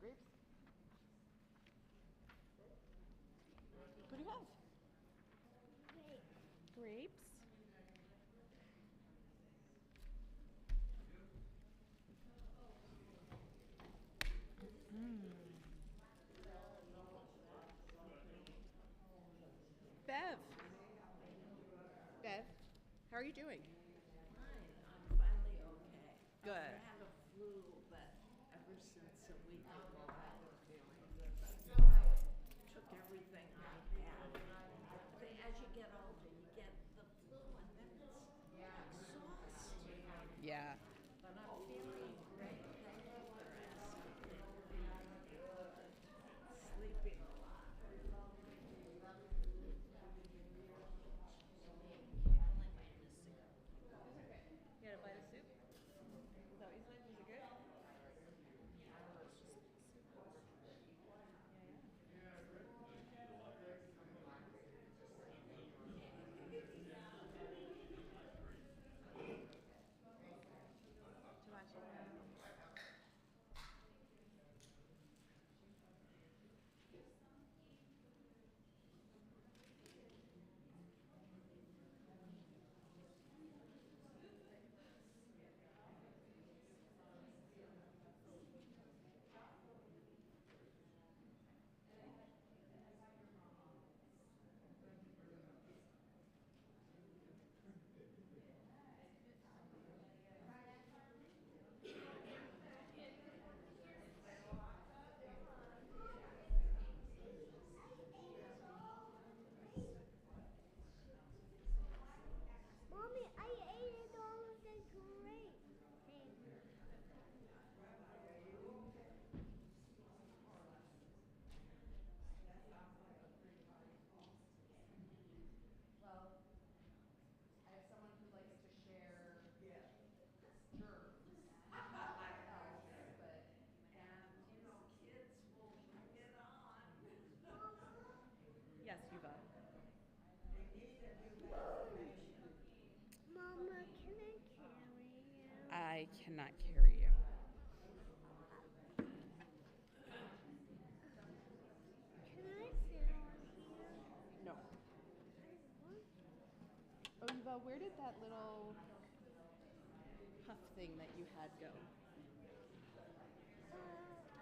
grapes? What do you have? Grapes. Bev. Bev, how are you doing? Fine. I'm finally okay. Good. I had a flu, but ever since a week ago, I was feeling good. But I took everything I had. As you get older, you get the flu, and then it's exhausting. Yeah. But I'm feeling great. Thank you for asking. Sleeping a lot. You had a bite of soup? Is that what you said? Was it good? Mommy, I ate all of the grapes. Well, I have someone who likes to share germs. But And, kids will bring it on. yes, Yuva. Mama, can I carry you? I cannot carry you. Can I sit on here? No. Oh, Yuva, where did that little puff thing that you had go?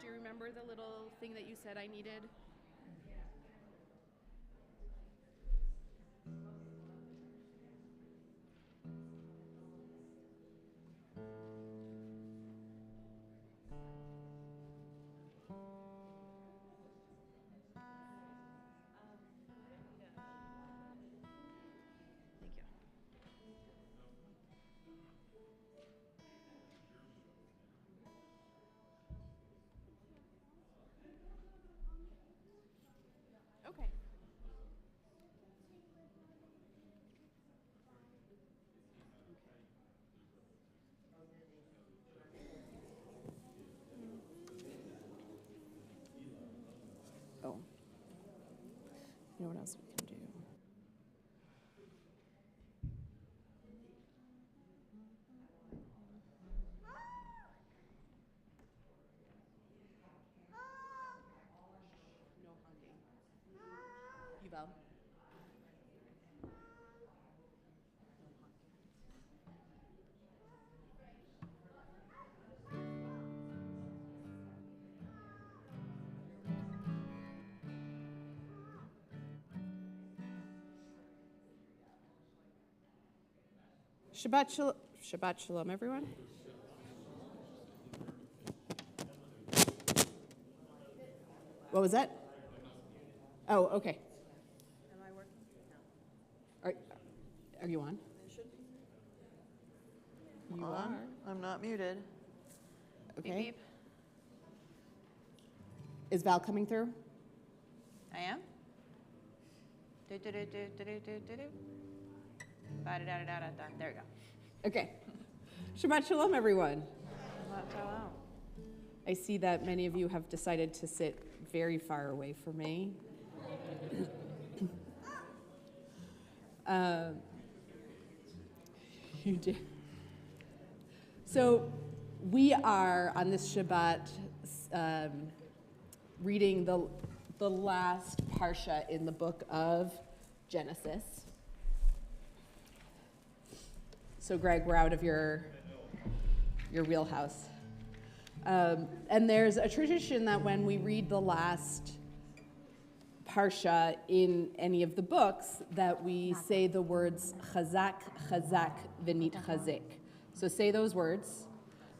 Do you remember the little thing that you said I needed? Thank you. Okay. Oh. You know what else we can do? No hugging. Yuval. Shabbat shalom, everyone. What was that? Oh, okay. Am I working? Are you on? It should be. You are. I'm not muted. Okay. Beep, beep. Is Val coming through? I am. Do, do, do, do, do, do, do, do, do. Ba-da-da-da-da-da. There we go. Okay. Shabbat shalom, everyone. Hello. I see that many of you have decided to sit very far away from me. You did. So we are on this Shabbat reading the last parsha in the book of Genesis. So Greg, we're out of your wheelhouse. And there's a tradition that when we read the last parsha in any of the books, that we say the words chazak, chazak, v'nit chazik. So say those words,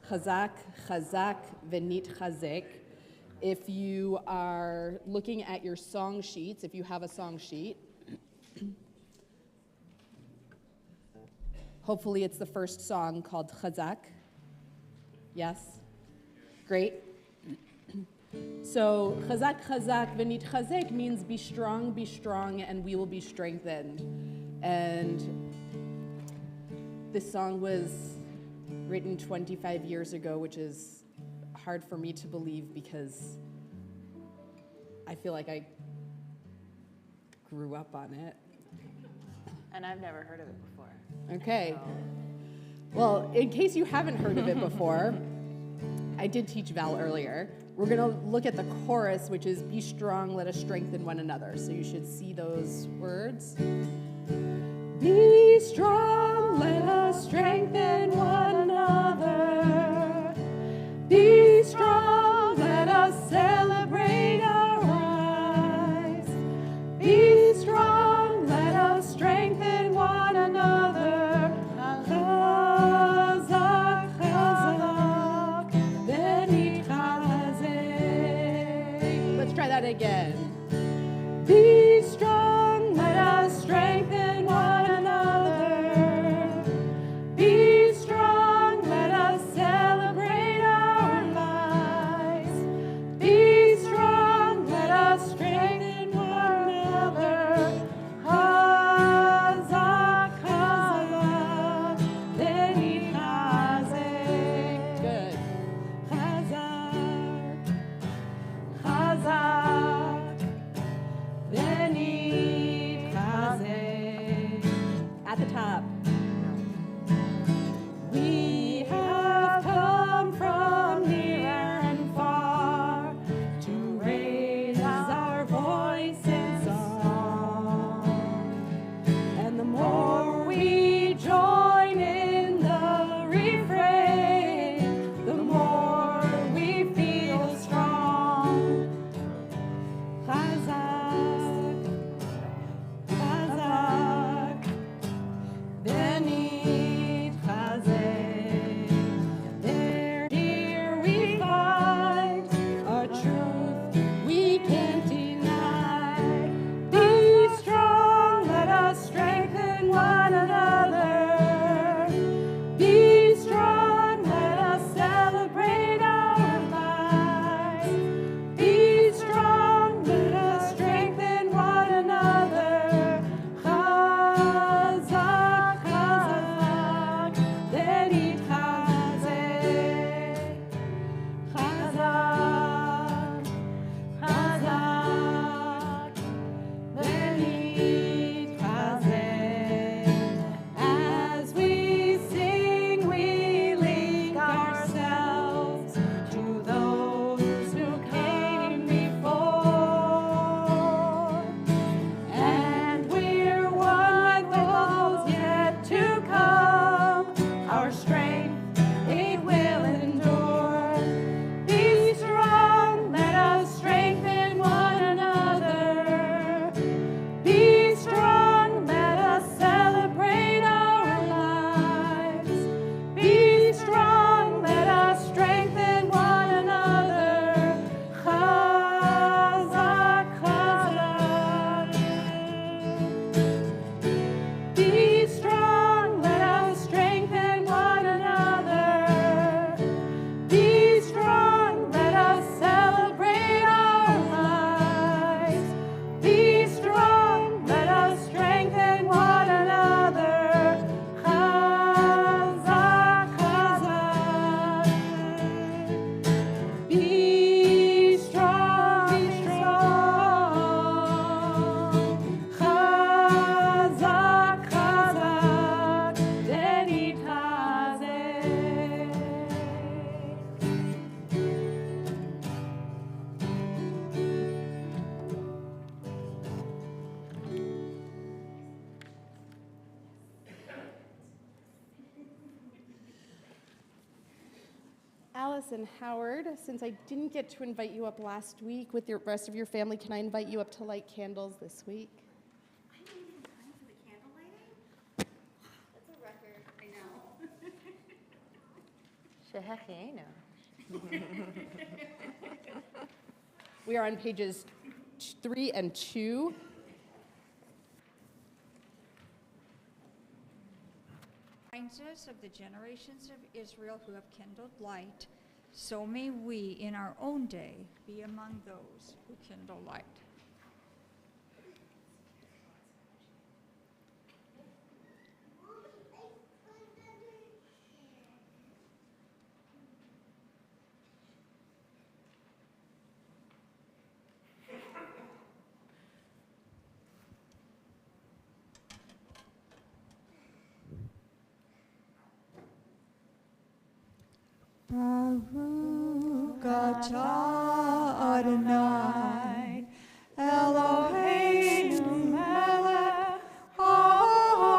chazak, chazak, v'nit chazik. If you are looking at your song sheets, if you have a song sheet, hopefully it's the first song called Chazak. Yes? Great. So Chazak, Chazak, V'nit Chazek means be strong, and we will be strengthened. And this song was written 25 years ago, which is hard for me to believe because I feel like I grew up on it. And I've never heard of it before. Okay. Well, in case you haven't heard of it before, I did teach Val earlier. We're going to look at the chorus, which is, be strong, let us strengthen one another. So you should see those words. Be strong, let us strengthen one another. Be strong, let us celebrate our rise. Be strong, let us strengthen one another. Chazak, chazak, v'nit chazek. Let's try that again. Be strong, let us strengthen one another. Be strong, let us celebrate our lives. Be strong, let us strengthen one another. Chazak, chazak, v'nit chazek. Good. Chazak, chazak, Alice and Howard, since I didn't get to invite you up last week with the rest of your family, can I invite you up to light candles this week? I didn't even have time for the candle lighting. That's a record. I know. We are on pages 3 and 2. Reminds us of the generations of Israel who have kindled light, so may we in our own day be among those who kindle light. Baruch atah Adonai Eloheinu melech haolam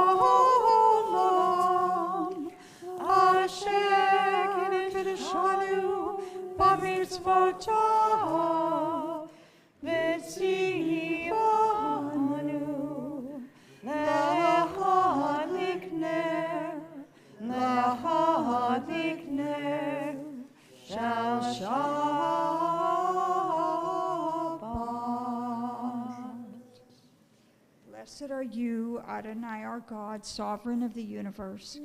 asher kiddushanu b'mitzvotav v'tzivanu lehadlik ner Shal Shabbat. Blessed are you, Adonai, our God, sovereign of the universe,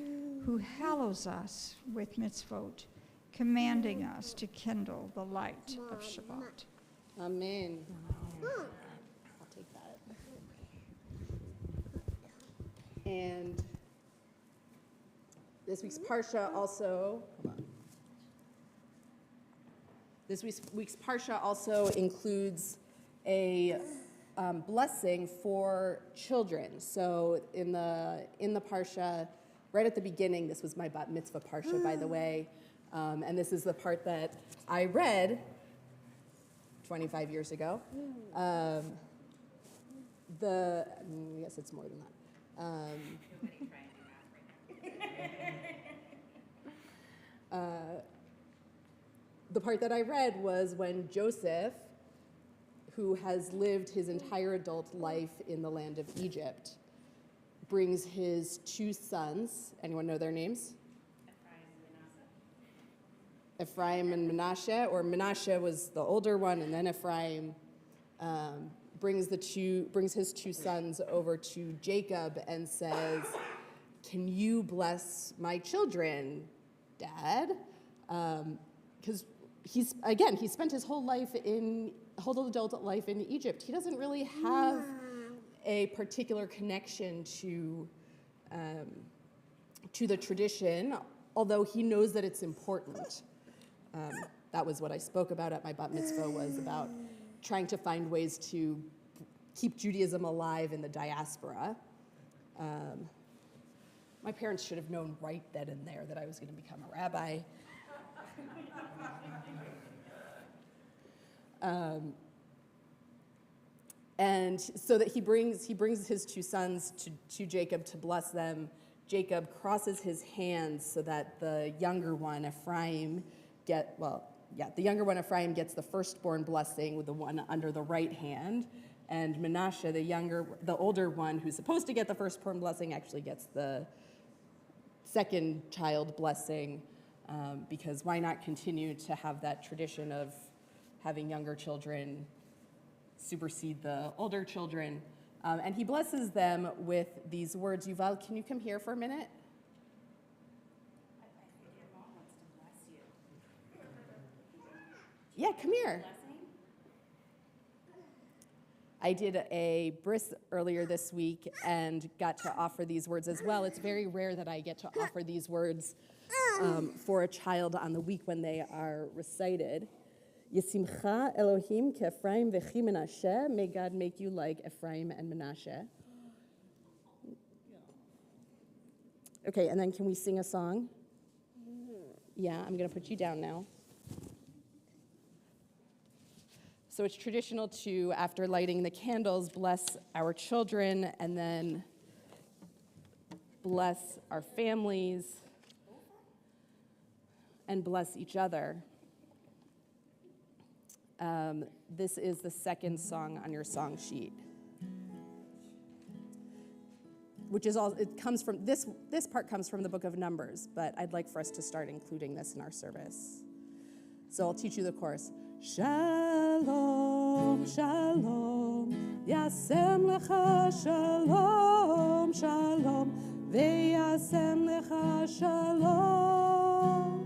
who hallows us with mitzvot, commanding us to kindle the light of Shabbat. Amen. I'll take that. And this week's Parsha also, hold on. This week's Parsha also includes a blessing for children. So in the Parsha, right at the beginning, this was my bat mitzvah Parsha, by the way, and this is the part that I read 25 years ago. Yes, it's more than that. The part that I read was when Joseph, who has lived his entire adult life in the land of Egypt, brings his 2 sons. Anyone know their names? Ephraim and Manasseh, or Manasseh was the older one, and then Ephraim brings his 2 sons over to Jacob and says, "Can you bless my children, Dad?" Because he spent his whole adult life in Egypt. He doesn't really have a particular connection to the tradition, although he knows that it's important. That was what I spoke about at my bat mitzvah, was about trying to find ways to keep Judaism alive in the diaspora. My parents should have known right then and there that I was going to become a rabbi. And so that he brings his 2 sons to Jacob to bless them. Jacob crosses his hands so that the younger one, Ephraim, gets the firstborn blessing with the one under the right hand, and Manasseh, the older one, who's supposed to get the firstborn blessing, actually gets the second child blessing, because why not continue to have that tradition of having younger children supersede the older children? And he blesses them with these words. Yuval, can you come here for a minute? I think your mom wants to bless you. Yeah, come here. I did a bris earlier this week and got to offer these words as well. It's very rare that I get to offer these words for a child on the week when they are recited. Yisimcha Elohim ke'Ephraim v'chi Menashe. May God make you like Ephraim and Menashe. Okay, and then can we sing a song? Yeah, I'm going to put you down now. So it's traditional to, after lighting the candles, bless our children and then bless our families and bless each other. This is the second song on your song sheet, which is all, it comes from, this part comes from the book of Numbers, but I'd like for us to start including this in our service. So I'll teach you the chorus. Shalom, shalom, yasem lecha shalom, shalom, veyasem lecha shalom,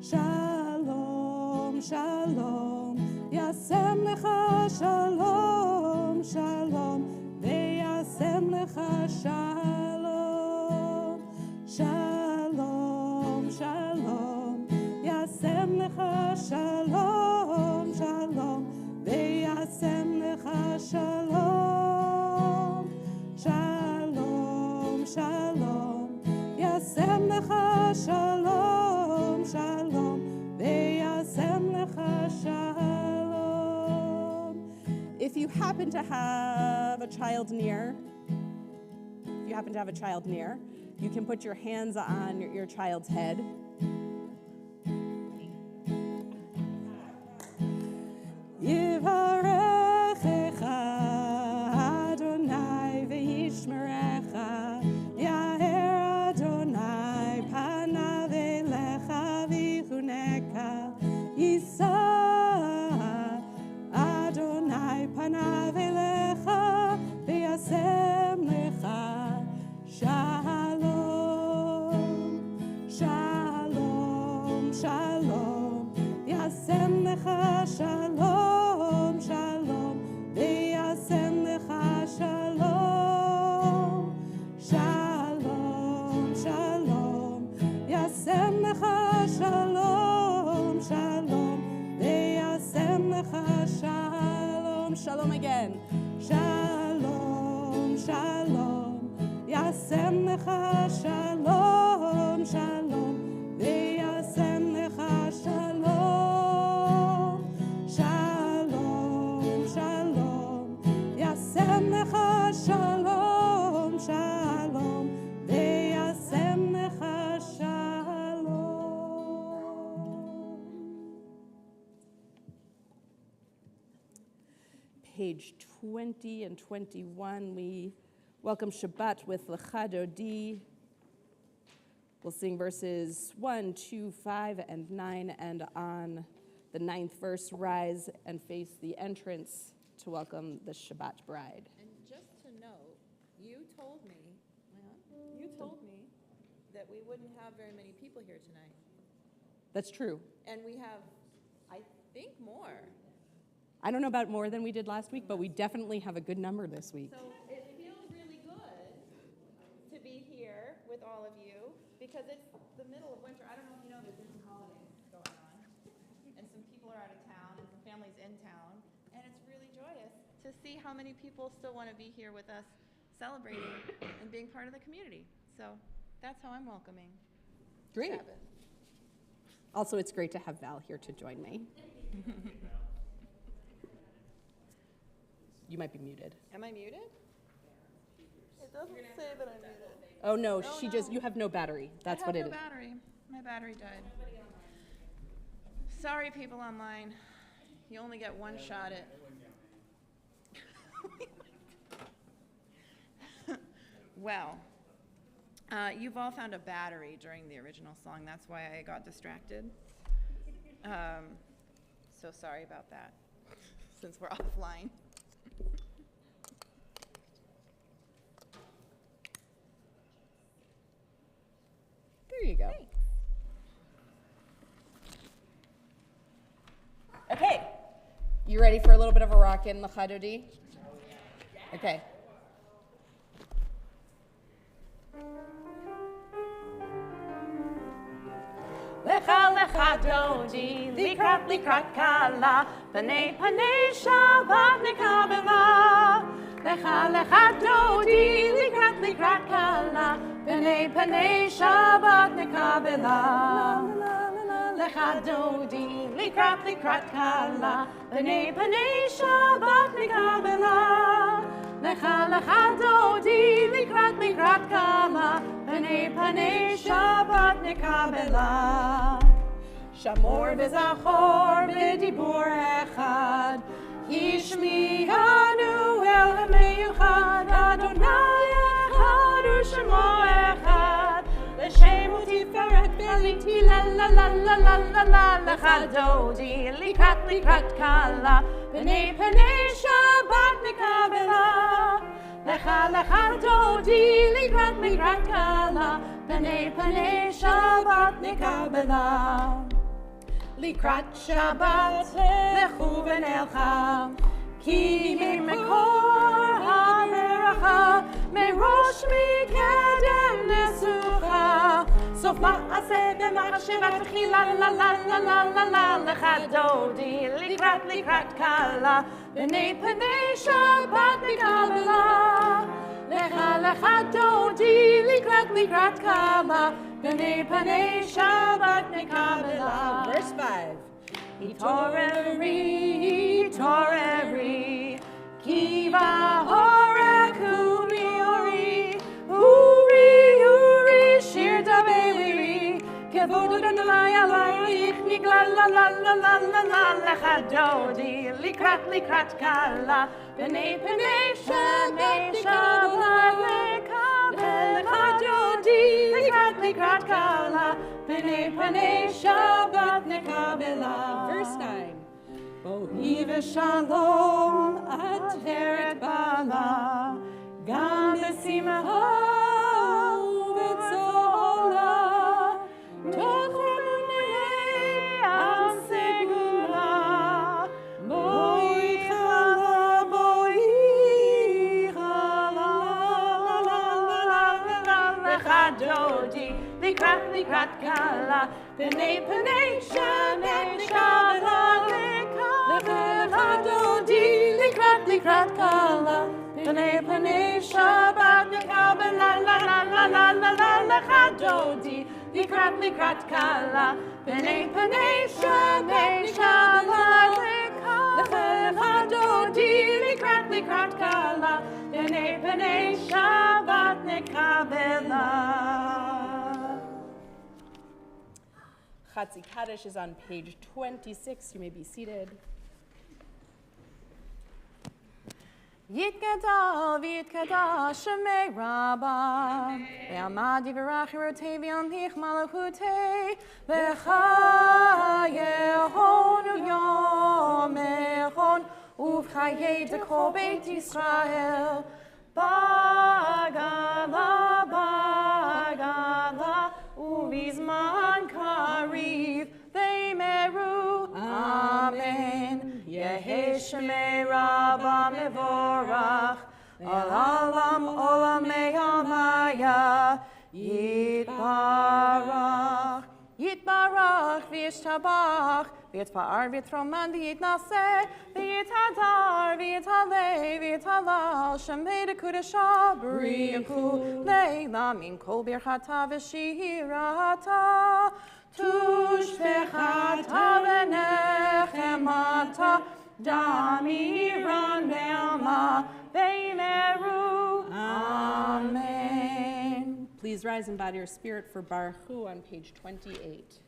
shalom, shalom, yasem lecha shalom, shalom, veyasem lecha shalom, shalom, shalom, yasem lecha shalom, shalom, veyasem lecha shalom, shalom, shalom, yasem lecha shalom, shalom, veyasem lecha shalom. If you happen to have a child near, you can put your hands on your child's head. Yivarechecha Adonai v'yishmerecha, Yaher Adonai panav elecha v'chuneka, Yisa Adonai panav elecha v'yasem lecha shalom, shalom, shalom, yasem lecha shalom, shalom, v'yasem lecha shalom, shalom, shalom, yasem lecha shalom, shalom, v'yasem lecha shalom. Shalom again. Shalom, shalom, yasem lecha shalom, shalom, v'yasem lecha shalom, shalom, shalom, yasem lecha shalom, shalom, v'yasem lecha shalom. Page 20 and 21, we welcome Shabbat with Lecha Dodi. We'll sing verses 1, 2, 5, and 9, and on the 9th verse, rise and face the entrance to welcome the Shabbat bride. And just to note, you told me that we wouldn't have very many people here tonight. That's true. And we have, I think, more. I don't know about more than we did last week, but we definitely have a good number this week. So it feels really good to be here with all of you because it's the middle of winter. I don't know if you know there's some holidays going on, and some people are out of town, and some families in town, and it's really joyous to see how many people still want to be here with us celebrating and being part of the community. So that's how I'm welcoming Great. Sabbath. Also, it's great to have Val here to join me. You might be muted. Am I muted? It doesn't say that I'm muted. Oh no, Oh, she no. just, you have no battery. That's what I it have is. no battery. My battery died. Sorry, people online. You only get one shot at. Well, you've all found a battery during the original song. That's why I got distracted. So sorry about that, since we're offline. There you go. Thanks. Okay, you ready for a little bit of a rockin' Lecha Dodi? Okay. Lecha lecha dodi, likrat kala, panei Shabbat nekabela. Lecha lecha dodi, likrat kala, panei Shabbat nekabela. Lecha dodi, likrat kala, panei Shabbat nekabela. Lecha dodi, likrat kala, panei Shabbat nekabela. שמור וזכור בדיבור אחד. השמיענו אל המיוחד, אדוני אחד ושמו אחד. לשם ותפארת ולתהילה לה לה לה לה לה לה לך דודי לקראת קלה פני שבת נקבלה. לך דודי לקראת קלה פני שבת נקבלה. לקראת שבת לכו ונלכה, כי ממקור הברכה, מראש מקדם נסוכה. סוף מעשה במחשבת תחילה לה לה לה לה לה לה לך דודי לקראת קלה פני שבת נקבלה. לך דודי לקראת קלה פני שבת נקבלה. Verse 5. התעוררי כי באורך אורי שיר דברי כבוד אדוני עלייך נגלה לה לה לה לה לה לה לך דודי לקראת קלה פני שבת נקבלה. לך דודי לקראת קלה פני שבת נקבלה. Verse 9. בואי ושלום עטרת בעלה, גם בשמחה ובצהלה, תוך רבני עם סגולה. בואי חלה לך דודי לקראת קלה פני שבת נקבלה. לך דודי לקראת קלה פני שבת נקבלה. לה לה לה לה לה לה לך דודי לקראת קלה פני שבת נקבלה. לך דודי לקראת קלה פני שבת נקבלה. Chatzi Kaddish is on page 26. You may be seated. יתגדל ויתקדש שמי רבה, ועמד יברך ירותיו וימליך מלכותי, וחייהון ויומהון, ובחיי כל בית ישראל. בגלה, ובזמן קריב, ואמרו אמן. יהי שמי רבה מבורך, על עולם עולמי המיה יתברך וישתבח, ויתפאר ויתרומן ויתנשא, ויתהדר ויתעלה ויתהלל, שמי דקודשא בריחו לילה מן כל ברכתה ושירתה. תושבחתה ונחמתה, דמירן בעלמה, ואמרו amen. Please rise and bow to your spirit for Baruch Hu on page 28.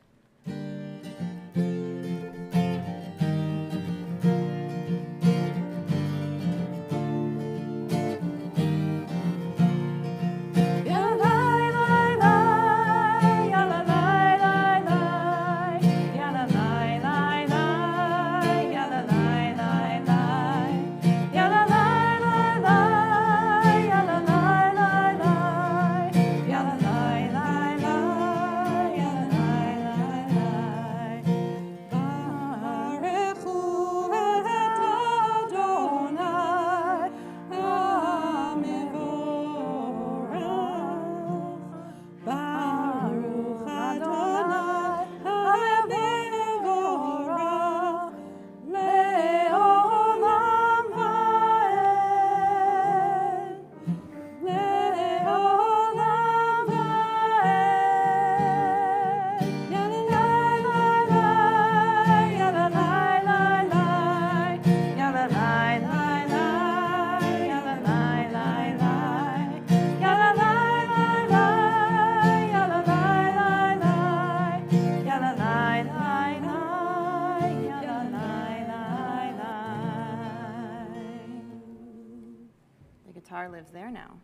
Aviatar lives there now.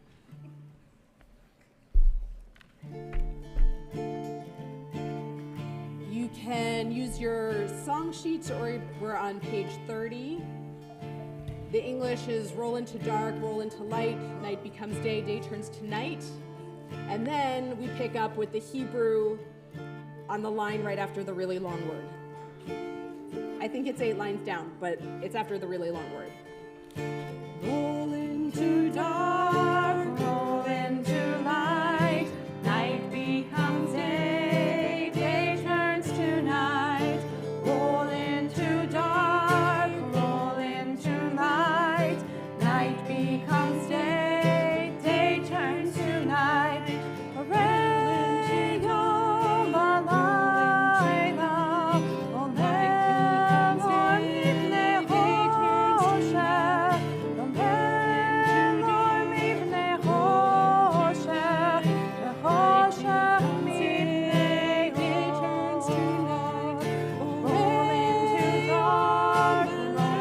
You can use your song sheets, or we're on page 30. The English is roll into dark, roll into light, night becomes day, day turns to night. And then we pick up with the Hebrew on the line right after the really long word. I think it's 8 lines down, but it's after the really long word. Roll into dark, roll into light, night becomes day, day turns to night. Roll into dark, roll into light, night becomes day, day turns to night. Hooray, yom halayla, olem or mifnei choshech, olem or mifnei choshech, v'choshech mifnei or. Roll into dark,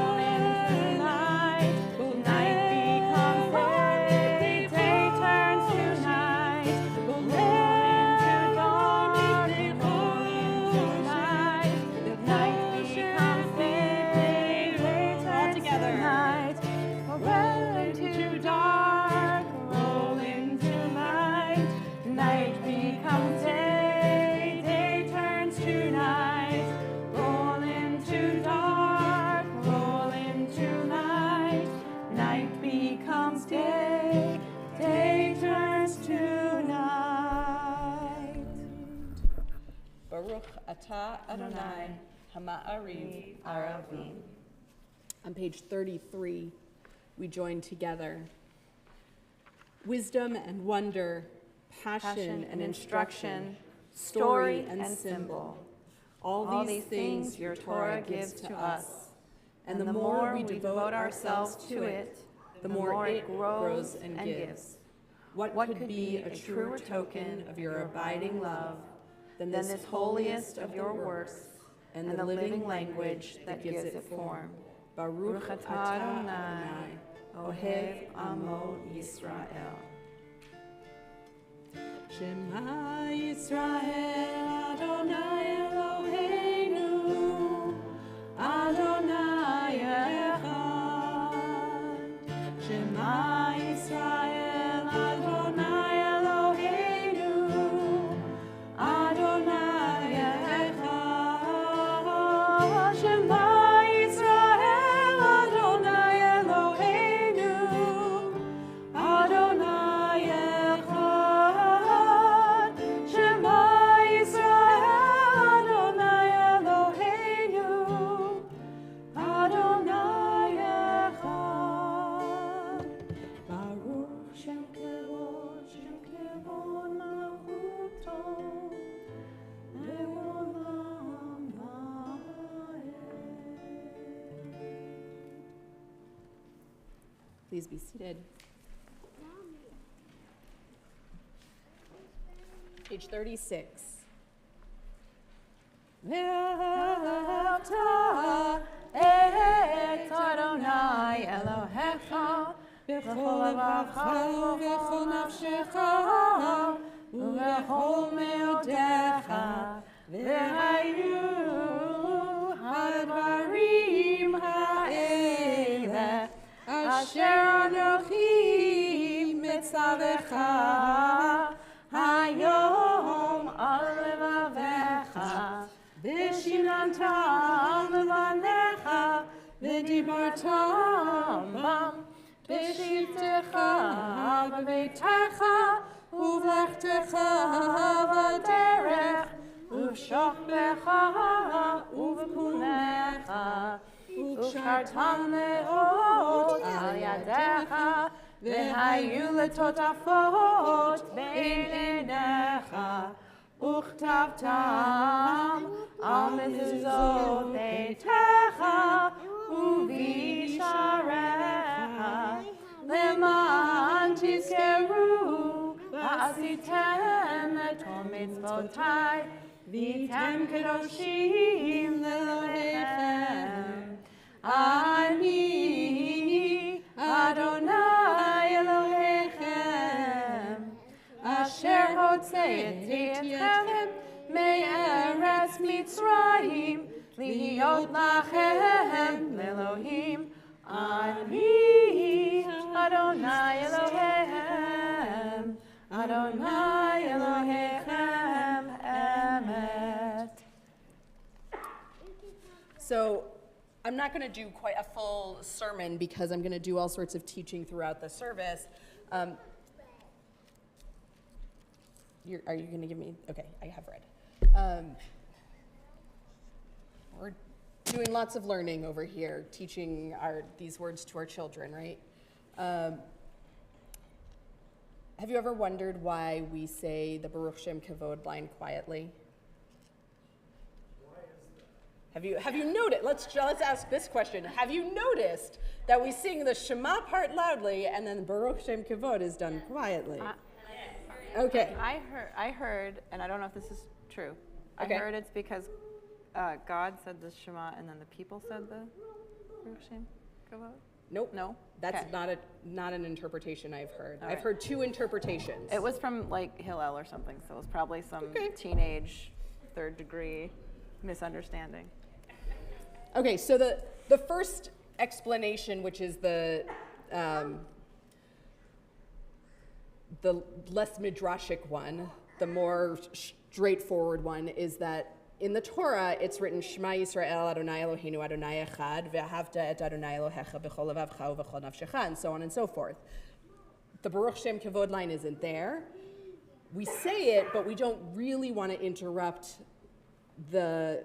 roll into light, night becomes day, day turns to night. Roll into dark, roll into light, night becomes day, day turns to night. Roll into dark, roll into light, night becomes day, day turns to night. Roll into dark, roll into light, night becomes day, day turns to night. Baruch atah Adonai, hama'ariv aravim. On page 33, we join together. Wisdom and wonder, passion and instruction, story and symbol. All these things your Torah gives to us. And the more we devote ourselves to it, the more it grows and gives. What could be a truer token of your abiding love than this holiest of your works and the living language that gives it form? Baruch atah Adonai, Ohev Amo Yisrael. Shema Yisrael, Adonai Eloheinu, Adonai Echad. Shema Yisrael, Adonai Eloheinu, Adonai Echad. Shema Yisrael, Adonai Eloheinu, Adonai Echad. Shema Yisrael, Adonai Eloheinu, Adonai Echad. Baruch Shem Kevod Malchuto, Le'olam Va'ed. Please be seated. Page 36. ואהבת את אדוני אלוהיך בכל לבבך ובכל נפשך ובכל מאודיך, והיו הדברים האלה אשר אנוכי מצווך היום על לבביך, ושיננתם לבניך, ודיברתם בם בשבתך בביתך, ובלכתך בדרך, ובשוכבך ובקומך, וקשרתם לאות על ידיך, והיו לטוטפות בין עיניך, וכתבתם על מזוזות ביתך ובשעריך, למען תזכרו ועשיתם את כל מצוותיי, והייתם קדושים לאלוהיכם. אני אדוני אלוהיכם Mitzrayim, Lihiot lachem Elohim, Ani Adonai Elohim, Adonai Elohim Emet. So I'm not going to do quite a full sermon because I'm going to do all sorts of teaching throughout the service. Are you going to give me? Okay, I have read. We're doing lots of learning over here, teaching these words to our children, right? Have you ever wondered why we say the Baruch Shem Kavod line quietly? Have you noticed? Let's ask this question. Have you noticed that we sing the Shema part loudly and then Baruch Shem Kavod is done quietly? Okay. I heard, and I don't know if this is true. Okay. I heard it's because God said the Shema and then the people said the Baruch Shem Kavod. Nope. No. That's Okay. not an interpretation I've heard. All I've right. heard two interpretations. It was from like Hillel or something, so it was probably some Okay. teenage third degree misunderstanding. Okay, so the first explanation, which is the less midrashic one, the more straightforward one, is that in the Torah it's written Shema Yisrael Adonai Eloheinu Adonai Echad ve'ahavta et Adonai Elohecha b'chol levavcha u'b'chol nafshecha, and so on and so forth. The Baruch Shem Kavod line isn't there. We say it, but we don't really want to interrupt the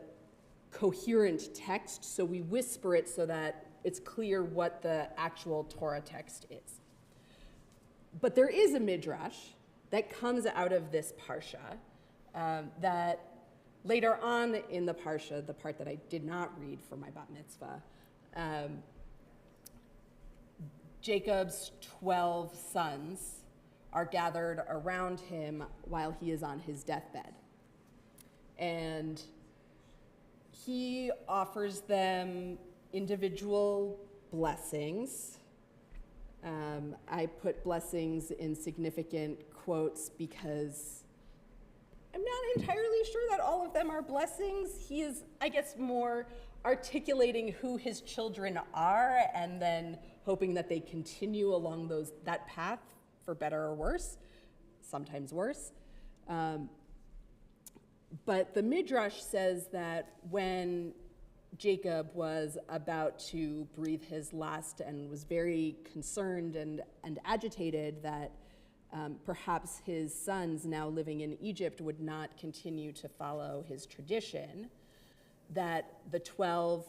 coherent text, so we whisper it so that it's clear what the actual Torah text is. But there is a midrash that comes out of this parsha that later on in the parsha, the part that I did not read for my bat mitzvah, Jacob's 12 sons are gathered around him while he is on his deathbed. And he offers them individual blessings. I put blessings in significant quotes because I'm not entirely sure that all of them are blessings. He is, I guess, more articulating who his children are and then hoping that they continue along that path for better or worse, sometimes worse. But the Midrash says that when Jacob was about to breathe his last and was very concerned and agitated that perhaps his sons now living in Egypt would not continue to follow his tradition, that the 12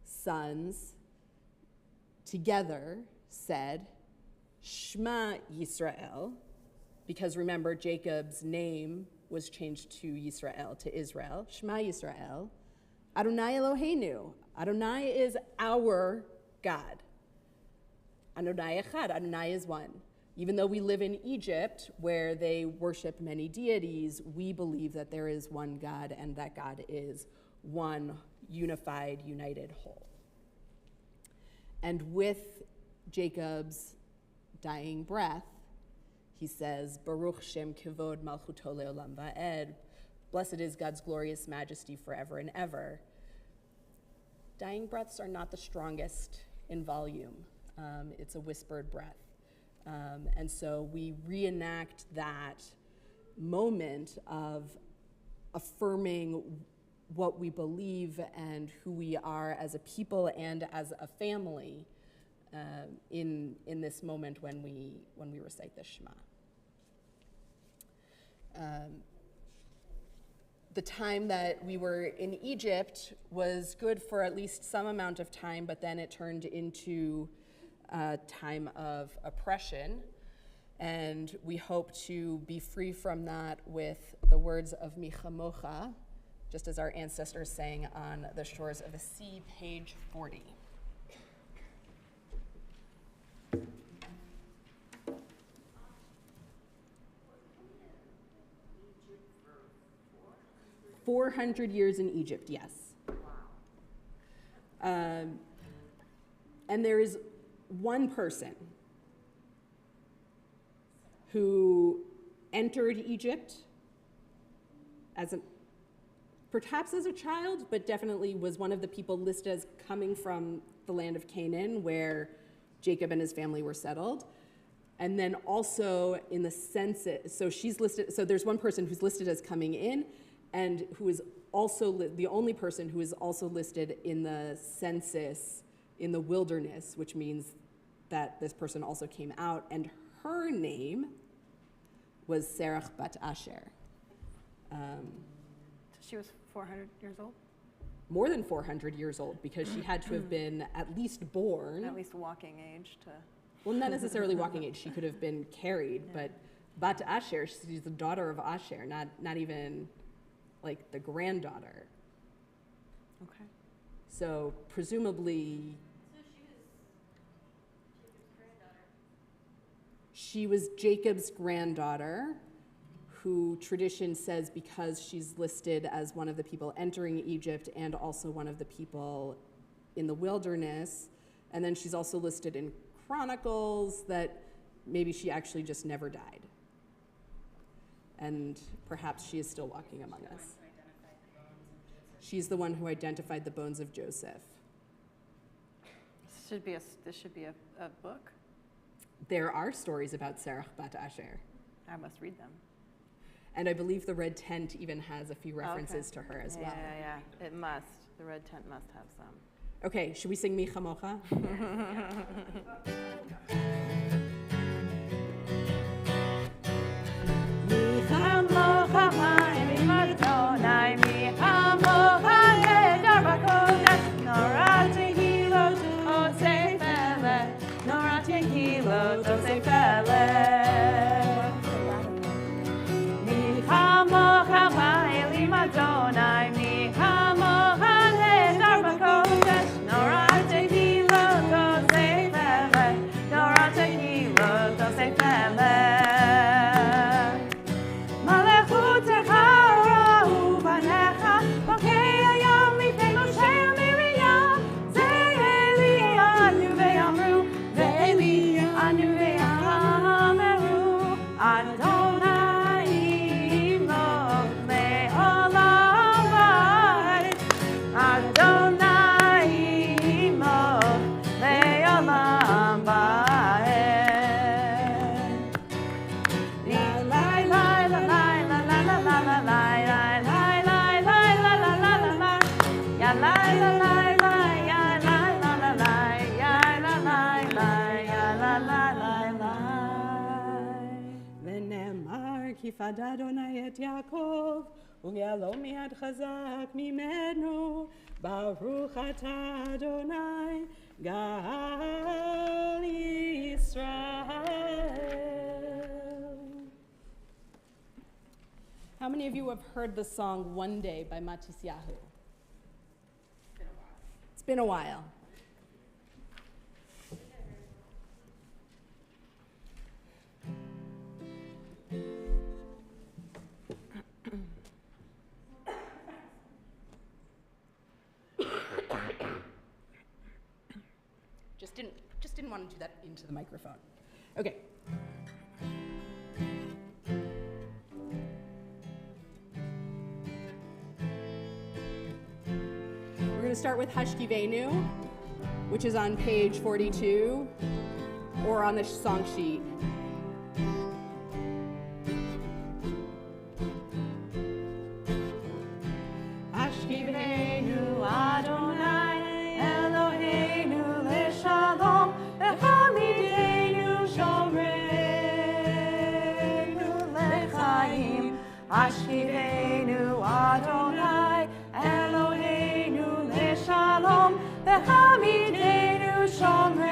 sons together said, Shema Yisrael, because remember, Jacob's name was changed to Yisrael, to Israel. Shema Yisrael, Adonai Eloheinu. Adonai is our God. Adonai Echad, Adonai is one. Even though we live in Egypt, where they worship many deities, we believe that there is one God, and that God is one unified, united whole. And with Jacob's dying breath, he says, Baruch Shem Kivod Malchuto Leolam Va'ed. Blessed is God's glorious majesty forever and ever. Dying breaths are not the strongest in volume. It's a whispered breath. And so we reenact that moment of affirming what we believe and who we are as a people and as a family in this moment when we recite the Shema. The time that we were in Egypt was good for at least some amount of time, but then it turned into a time of oppression, and we hope to be free from that with the words of Michamocha, just as our ancestors sang on the shores of the sea, page 40. Egypt 400 years in Egypt, yes. And there is one person who entered Egypt as perhaps as a child, but definitely was one of the people listed as coming from the land of Canaan, where Jacob and his family were settled. And then also in the census, so she's listed, so there's one person who's listed as coming in, and who is also the only person who is also listed in the census in the wilderness, which means that this person also came out, and her name was Serach bat Asher. She was 400 years old? More than 400 years old, because she had to have been at least born. At least walking age to... Well, not necessarily walking age. She could have been carried, but Bat Asher, she's the daughter of Asher, not even like the granddaughter. Okay. So presumably, she was Jacob's granddaughter, who tradition says because she's listed as one of the people entering Egypt and also one of the people in the wilderness, and then she's also listed in Chronicles that maybe she actually just never died. And perhaps she is still walking among us. She's the one who identified the bones of Joseph. This should be a book. There are stories about Serach bat Asher. I must read them. And I believe the red tent even has a few references to her as well. Yeah. It must. The red tent must have some. Okay, should we sing Mi Chamocha? Mi chamocha ma'elim Adonai, mi chamocha nehedar b'kodesh, nora tehilot osei felech, nora tehilot osei felech. Mi chamocha ma'elim Adonai, mi chamocha nehedar b'kodesh, nora tehilot osei felech, nora tehilot osei felech. כיפד אדוני את יעקב, וגאלו מיד חזק ממנו, ברוך אתה אדוני, גאל ישראל. How many of you have heard the song One Day by Matisyahu? It's been a while. Just didn't want to do that into the microphone. Okay. We're going to start with Hashkivenu, which is on page 42, or on the song sheet. Hashkivenu Adonai Eloheinu leShalom, Echamidenu Shomreinu leChaim. Hashkivenu Adonai Eloheinu leShalom, Echamidenu Shomreinu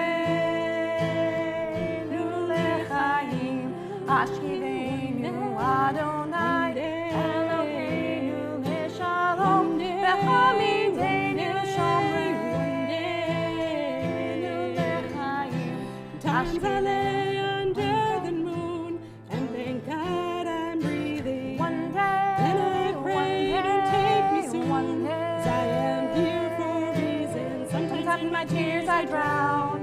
leChaim. Hashkivenu Adonai Eloheinu leShalom, Echamidenu Shomreinu leChaim. Times I lay under the moon and thank God I'm breathing. One day, then I pray and take me soon. One day, 'cause I am here for a reason. Sometimes in my tears I drown,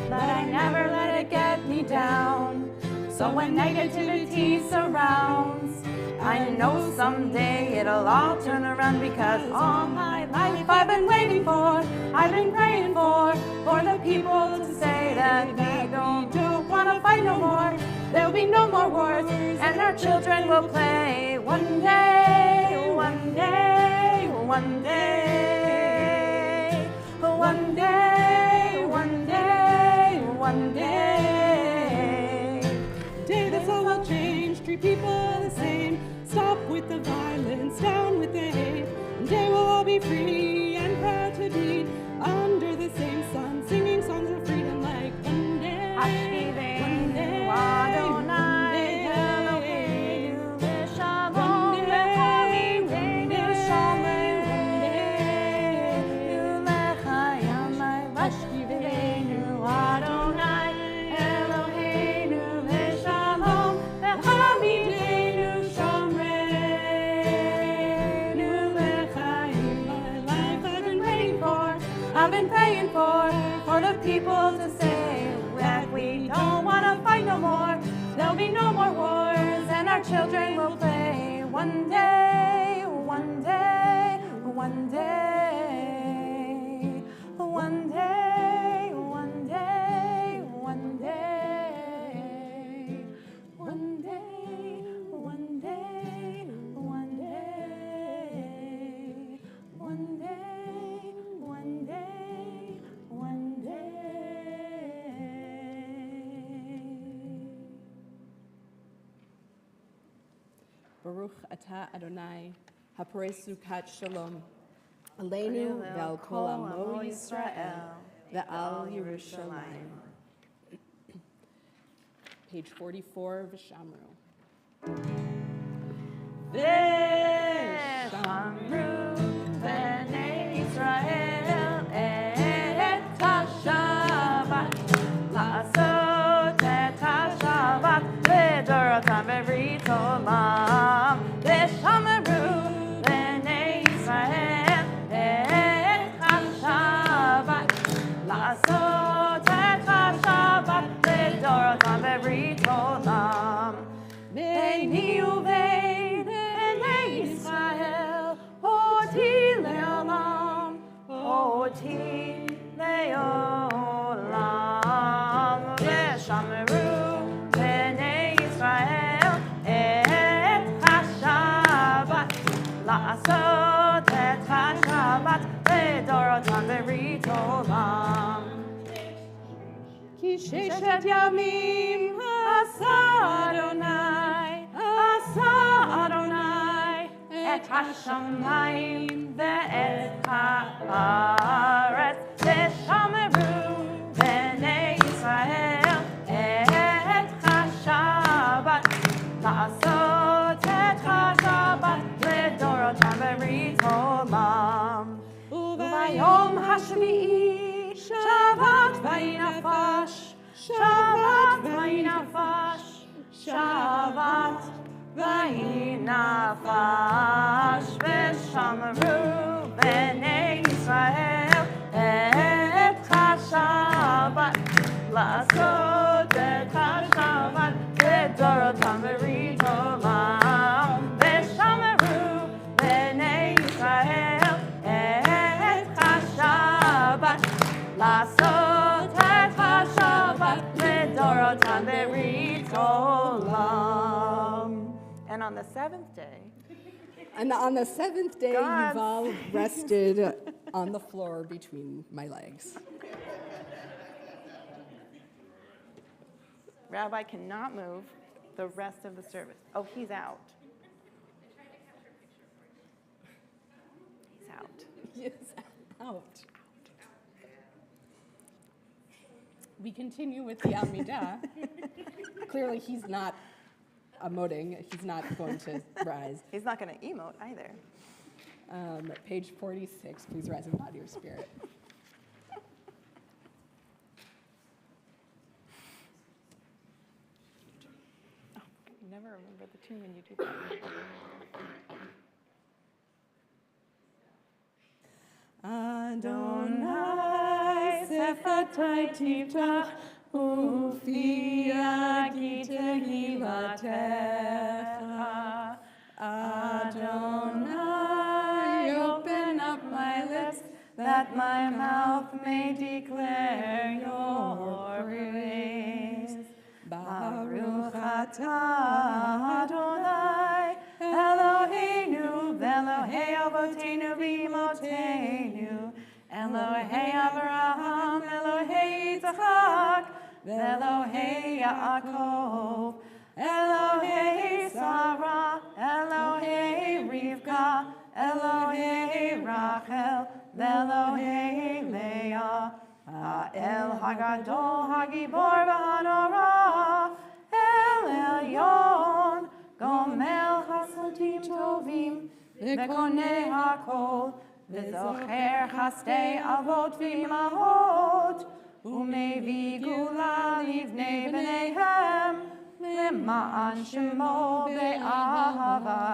but I never let it get me down. So when negativity surrounds, I know someday it'll all turn around, because all my life I've been waiting for, I've been praying for the people to say that we don't want to fight no more. There'll be no more wars, and our children will play one day, one day, one day, one day, one day, one day. Day that's all will change, treat people the same. Stop with the violence, down with the hate. And day we'll all be free and proud to be under the same sun, singing songs of freedom like one day, one day, one day, one day, one day. I've been praying for the people to say that we don't want to fight no more. There'll be no more wars, and our children will play one day, one day, one day, one day, one day, one day, one day, one day, one day, one day, one day. One day. Baruch atah Adonai, haporei sukat shalom, aleinu ve'al kol amo Yisrael, ve'al Yerushalayim. Page 44, V'shamru. V'shamru b'nei Yisrael et ha-Shabbat, la'asot et ha-Shabbat v'dorotam v'ritolam. V'shamru b'nei Yisrael et ha-Shabbat, la'asot et ha-Shabbat v'dorotam v'ritolam. Beini uvein b'nei Yisrael oti le'olam, oti le'olam. V'shamru b'nei Yisrael et ha-Shabbat, la'asot et ha-Shabbat v'dorotam v'ritolam. Ki sheshet yamim asa Adonai et ha-shamayim ve'et ha'aretz. V'shamru b'nei Yisrael et ha-Shabbat, la'asot et ha-Shabbat v'dorotam v'ritolam. U'bayom hashvi'i Shabbat v'inafash, Shabbat v'inafash, Shabbat v'inafash. V'shamru b'nei Yisrael et ha-Shabbat, la'asot et ha-Shabbat v'dorotam v'ritolam. V'shamru b'nei Yisrael et ha-Shabbat, la'asot et ha-Shabbat v'dorotam v'ritolam. And on the seventh day, And on the seventh day, God's- Yuval rested on the floor between my legs. Rabbi cannot move the rest of the service. Oh, he's out. He's out. Yes, out. We continue with the Amidah. Clearly, he's not emoting. He's not going to rise. He's not going to emote either. Page 46, please rise in body or spirit. You never remember the tune when you do that. Adonai sefatai tivtach ופיה כי תהילתך. Adonai, open up my lips, that my mouth may declare your praise. Baruch atah Adonai, Eloheinu, Elohei Avotenu v'imotenu, Elohei Abraham, Elohei Yitzchak, Elohei Yaakov, Elohei Sarah, Elohei Rivka, Elohei Rachel, Elohei Leah, Ha'el Hagadol Hagibor v'Hanora, El Elyon, Gomel Hasotim Tovim, V'konei Hakol, V'zocher Chastei Avot v'Imahot, Umevi Gula Livnei B'neihem, Lema'an Shemo Be'ahava,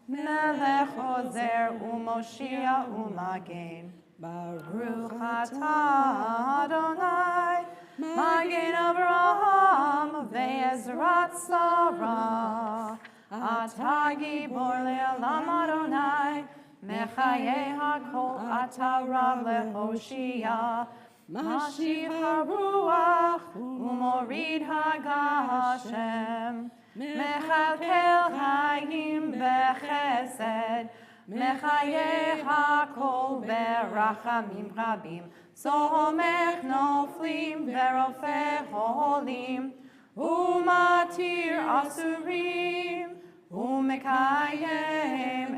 Melech Ozer Umoshia Umagen. Baruch atah Adonai, Magen Avraham ve'ezrat Sarah. Atah Gibor le'olam Adonai, Mechayeh hakol atah Rav le'hoshia. Mashiv haruach umorid hagashem. Mechalkel hayim bechesed. Mechayeh hakol berachamim rabim. Somech noflim verofeh holim. Umatir asurim. Umekayem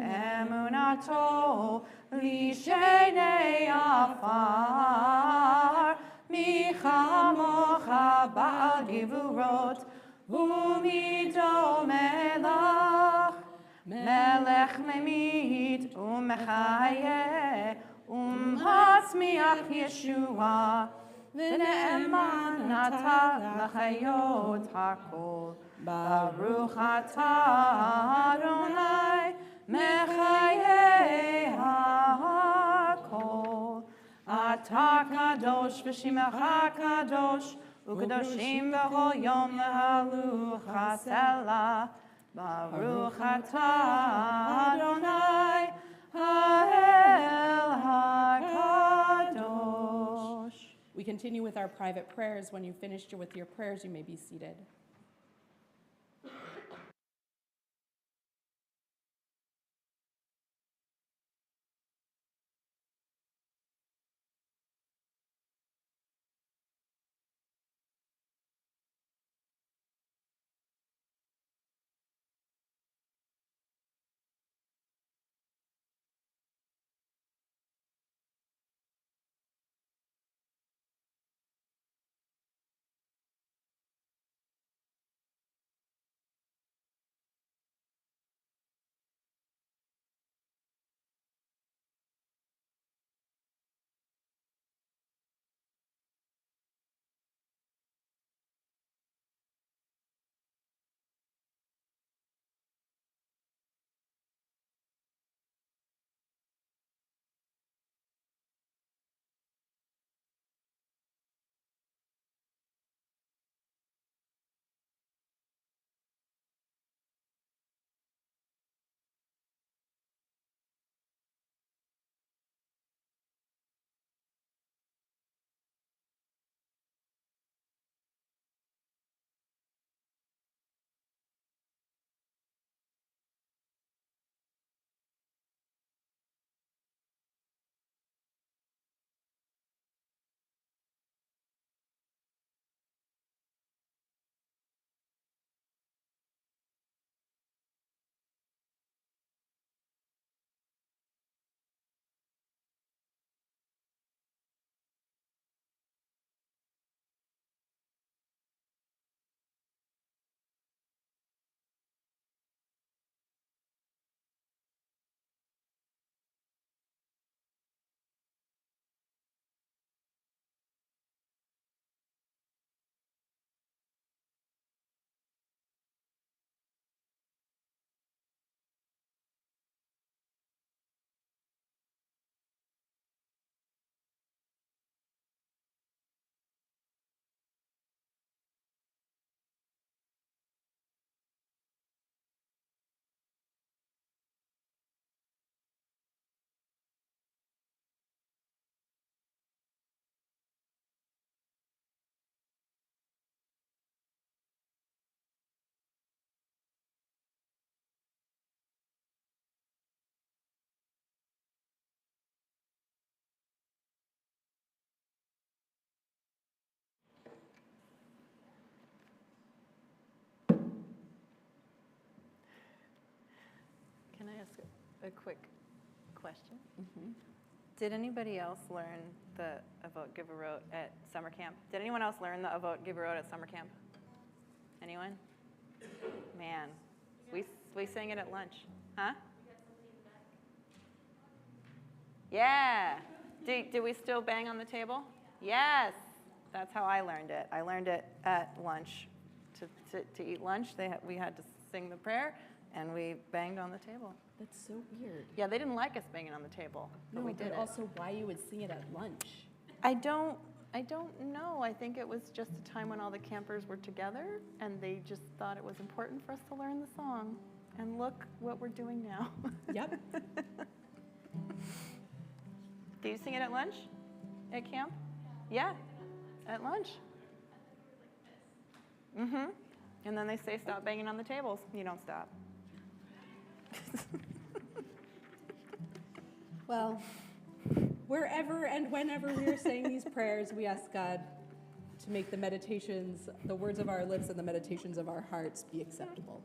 emunato lishenei afar. Michamocha ba'al givurot. Umido melach. Melech memit umechayeh umatzmiach Yeshua v'ne'eman ata l'chayot hakol. Baruch atah Adonai mechayeh hakol. Atah kadosh v'shimecha kadosh u'kadoshim b'chol yom lehalucha selah. Baruch atah Adonai ha'el hakadosh. We continue with our private prayers. When you've finished with your prayers, you may be seated. a quick question. Did anybody else learn the Avot Giverot at summer camp? Did anyone else learn the Avot Giverot at summer camp? Anyone? Man, we sang it at lunch. Huh? Yeah. Do we still bang on the table? Yes. That's how I learned it. I learned it at lunch. To eat lunch, we had to sing the prayer, and we banged on the table. That's so weird. Yeah, they didn't like us banging on the table, but we did it. Also why you would sing it at lunch. I don't know. I think it was just a time when all the campers were together, and they just thought it was important for us to learn the song. And look what we're doing now. Yep. Do you sing it at lunch? At camp? Yeah, at lunch. Mm-hmm. And then they say, stop banging on the tables. You don't stop. Well, wherever and whenever we are saying these prayers, we ask God to make the meditations, the words of our lips and the meditations of our hearts be acceptable.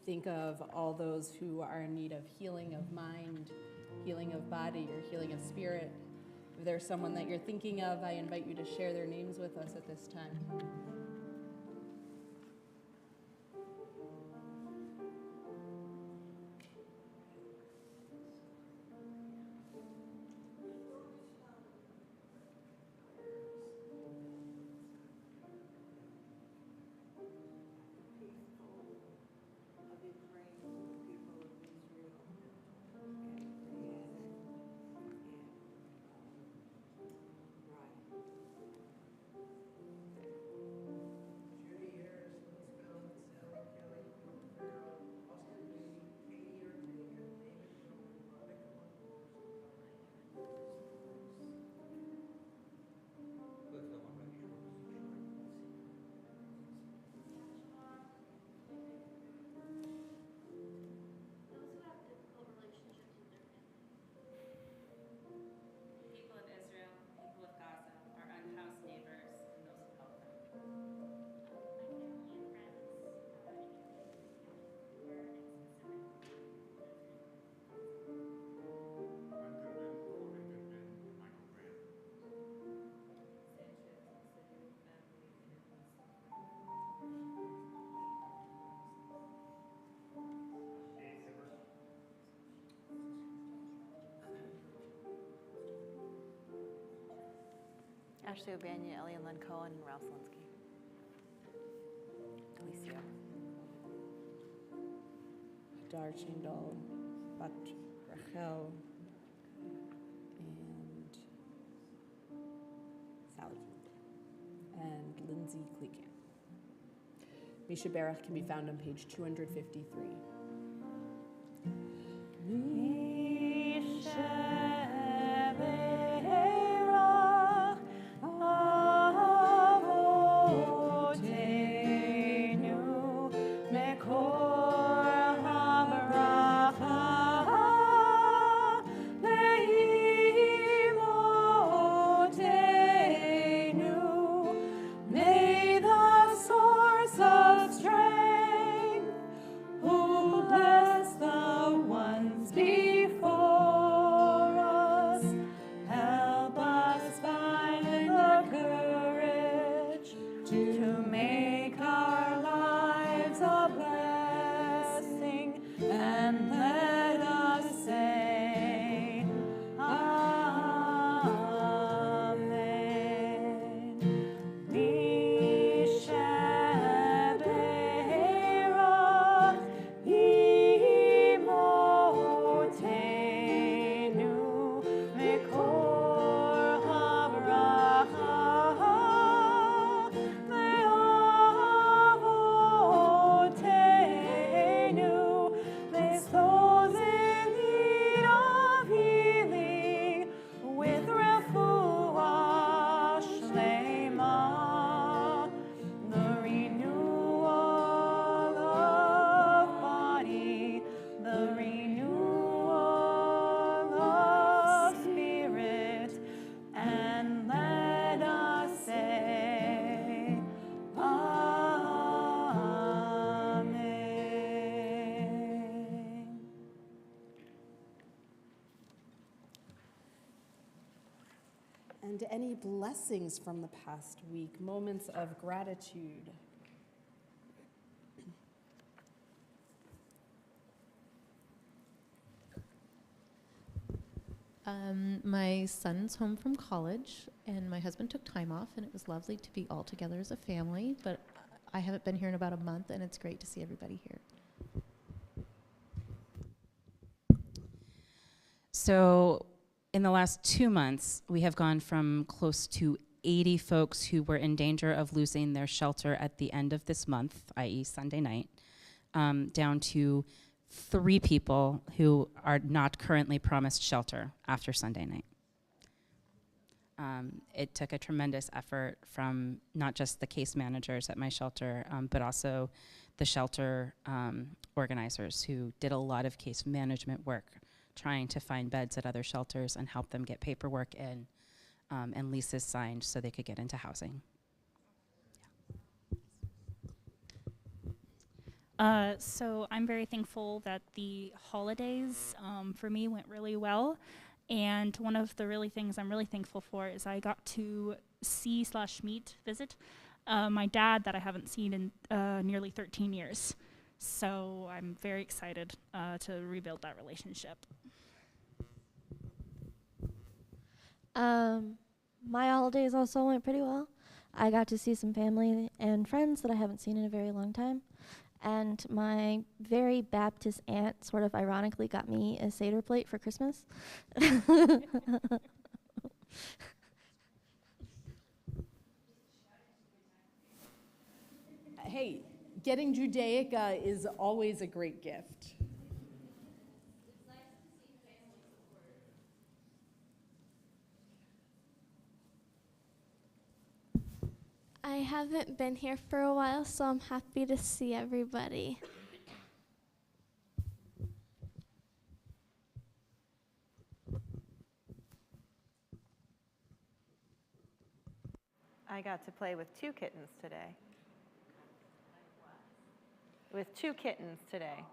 Think of all those who are in need of healing of mind, healing of body, or healing of spirit. If there's someone that you're thinking of, I invite you to share their names with us at this time. Ashley O'Banya, Ellie and Len Cohen, and Ralph Slinsky. Alicia. Dar Chindal, Bat Rachel, and Sally, and Lindsay Kleekan. Misha Barach can be found on page 253. Oh And any blessings from the past week, moments of gratitude. My son's home from college, and my husband took time off, and it was lovely to be all together as a family, but I haven't been here in about a month, and it's great to see everybody here. So in the last 2 months, we have gone from close to 80 folks who were in danger of losing their shelter at the end of this month, i.e. Sunday night, down to 3 people who are not currently promised shelter after Sunday night. It took a tremendous effort from not just the case managers at my shelter, but also the shelter organizers who did a lot of case management work, trying to find beds at other shelters and help them get paperwork in and leases signed so they could get into housing. So I'm very thankful that the holidays for me went really well. And one of the really things I'm really thankful for is I got to visit my dad that I haven't seen in nearly 13 years. So I'm very excited to rebuild that relationship. My holidays also went pretty well. I got to see some family and friends that I haven't seen in a very long time. And my very Baptist aunt sort of ironically got me a Seder plate for Christmas. Hey, getting Judaica is always a great gift. I haven't been here for a while, so I'm happy to see everybody. I got to play with 2 kittens today. With 2 kittens today.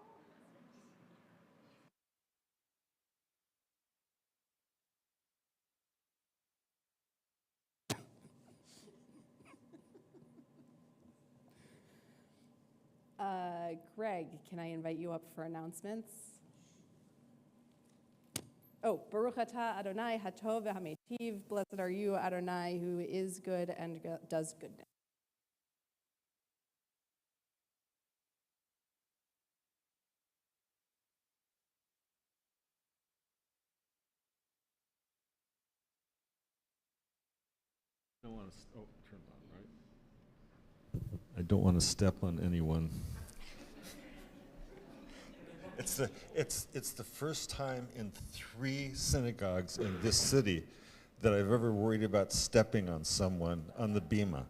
Greg, can I invite you up for announcements? Oh, Baruch atah Adonai hatov v'hametiv. Blessed are you, Adonai, who is good and does goodness. Turn on, right? I don't want to step on anyone. It's the first time in 3 synagogues in this city that I've ever worried about stepping on someone on the bima.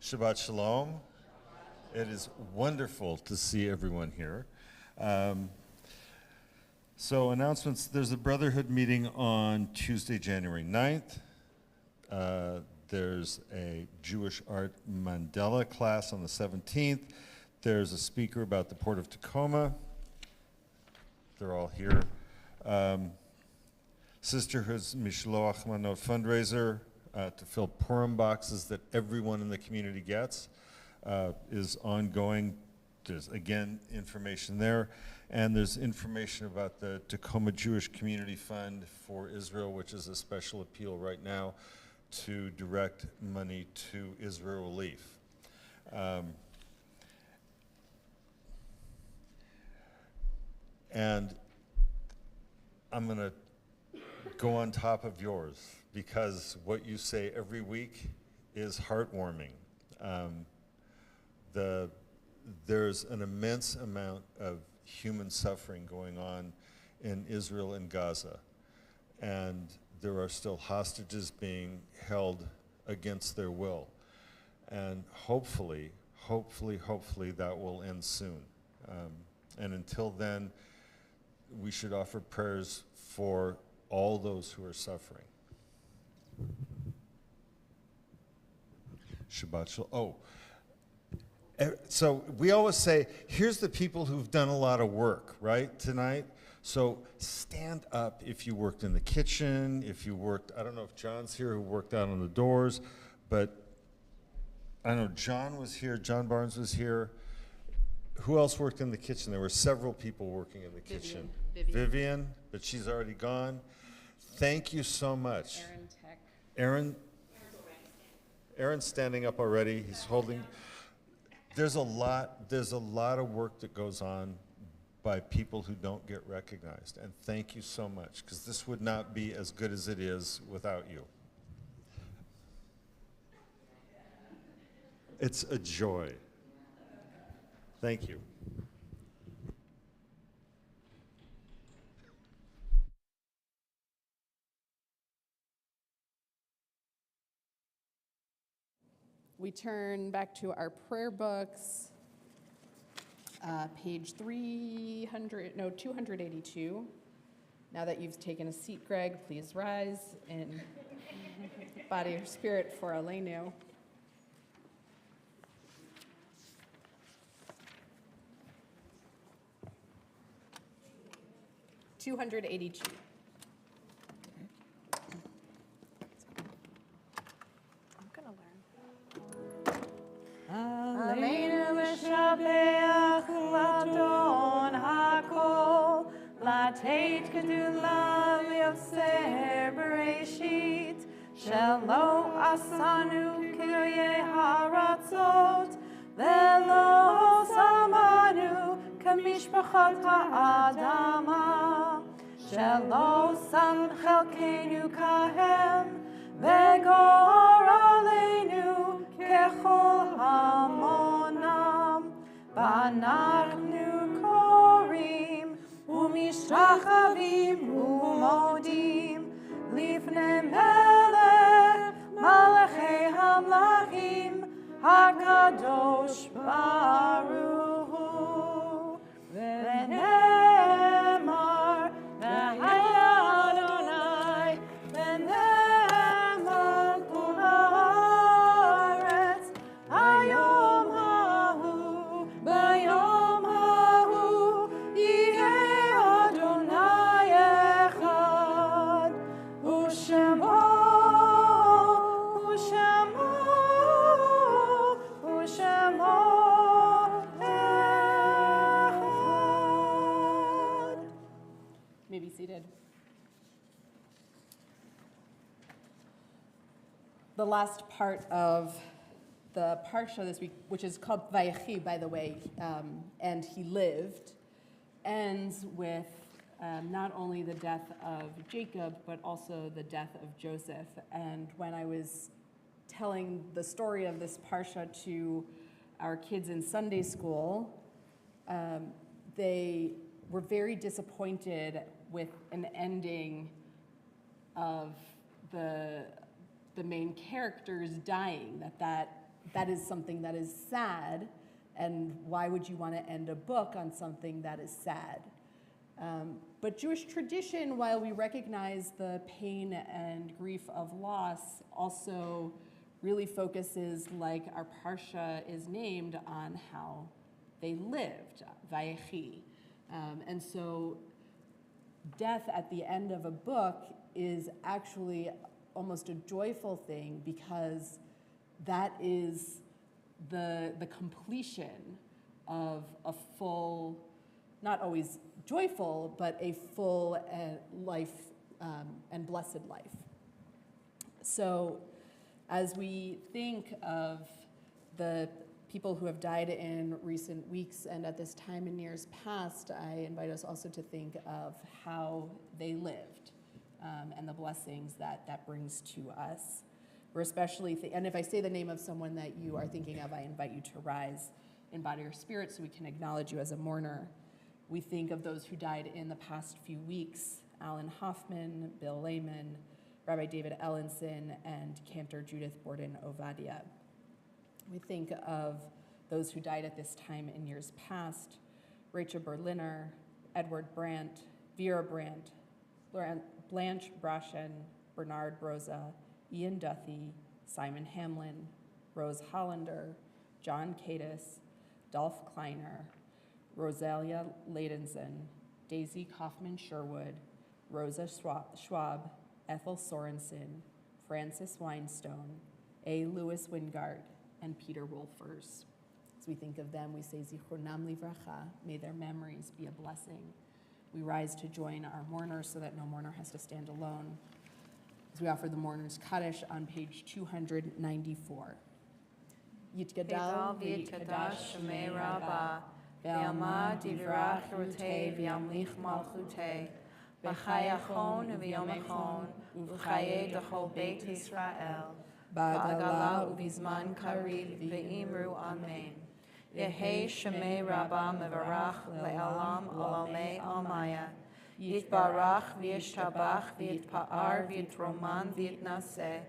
Shabbat Shalom. It is wonderful to see everyone here. So announcements, there's a Brotherhood meeting on Tuesday, January 9th. There's a Jewish art Mandela class on the 17th. There's a speaker about the Port of Tacoma. They're all here. Sisterhood's Mishloach Manot fundraiser to fill Purim boxes that everyone in the community gets is ongoing. There's, again, information there. And there's information about the Tacoma Jewish Community Fund for Israel, which is a special appeal right now to direct money to Israel Relief. And I'm going to go on top of yours because what you say every week is heartwarming. There's an immense amount of human suffering going on in Israel and Gaza. And there are still hostages being held against their will. And hopefully that will end soon. And until then, we should offer prayers for all those who are suffering. Shabbat Shalom. Oh, so we always say, here's the people who've done a lot of work, right, tonight. So stand up if you worked in the kitchen, if you worked, I don't know if John's here who worked out on the doors, but I know John was here, John Barnes was here. Who else worked in the kitchen? There were several people working in the kitchen. Vivian, but she's already gone. Thank you so much. Aaron's standing up already. He's holding. There's a lot of work that goes on by people who don't get recognized. And thank you so much, because this would not be as good as it is without you. It's a joy. Thank you. We turn back to our prayer books, page 282. Now that you've taken a seat, Greg, please rise in body or spirit for Aleinu. $282. Aleinu l'shabeach l'adon hakol, lateit gedula li'oser bereshit, shelo asanu kiryei haratzot, velo samanu kamishpachot ha'adama, shelo sam chelkeinu kahem, vegor aleinu kechol hamonam, v'anachnu korim u'mishtachavim u'modim lifnei melech malachei hamlachim hakadosh baruch hu v'ne'emar v'haya Adonai v'ne'emar kol haaretz hayom hahu bayom hahu yihei Adonai echad u'shemo echad. May be seated. The last part of the parsha this week, which is called Vayechi, by the way, and he lived, ends with not only the death of Jacob, but also the death of Joseph. And when I was telling the story of this parsha to our kids in Sunday school, they were very disappointed with an ending of the main characters dying, that is something that is sad, and why would you want to end a book on something that is sad? But Jewish tradition, while we recognize the pain and grief of loss, also really focuses, like our parsha is named, on how they lived, Vayechi. And so death at the end of a book is actually almost a joyful thing, because that is the completion of a full, not always joyful, but a full life and blessed life. So as we think of the people who have died in recent weeks and at this time in years past, I invite us also to think of how they lived and the blessings that brings to us. We're especially, and if I say the name of someone that you are thinking of, I invite you to rise in body or spirit so we can acknowledge you as a mourner. We think of those who died in the past few weeks: Alan Hoffman, Bill Lehman, Rabbi David Ellenson, and Cantor Judith Borden Ovadia. We think of those who died at this time in years past: Rachel Berliner, Edward Brandt, Vera Brandt, Blanche Brashen, Bernard Broza, Ian Duthie, Simon Hamlin, Rose Hollander, John Cadis, Dolph Kleiner, Rosalia Ladenson, Daisy Kaufman-Sherwood, Rosa Schwab, Ethel Sorensen, Francis Weinstone, A. Lewis Wingard, and Peter Wolfers. As we think of them, we say Zichronam Livracha, may their memories be a blessing. We rise to join our mourners so that no mourner has to stand alone. As we offer the mourners Kaddish on page 294. Yitgadal v'yitkadash shemei Rabbah, ve'alma divrach rutei v'yamlich malchutei, b'chayachon v'yomachon, uv'chayei d'chol beit Yisrael, ba'agala uv'zman kariv v'imru amen. Yehei shemei Rabbah mevarach le'alam olamei almaya, yitbarach v'yishtabach v'yitpa'ar v'yitroman v'yitnaseh,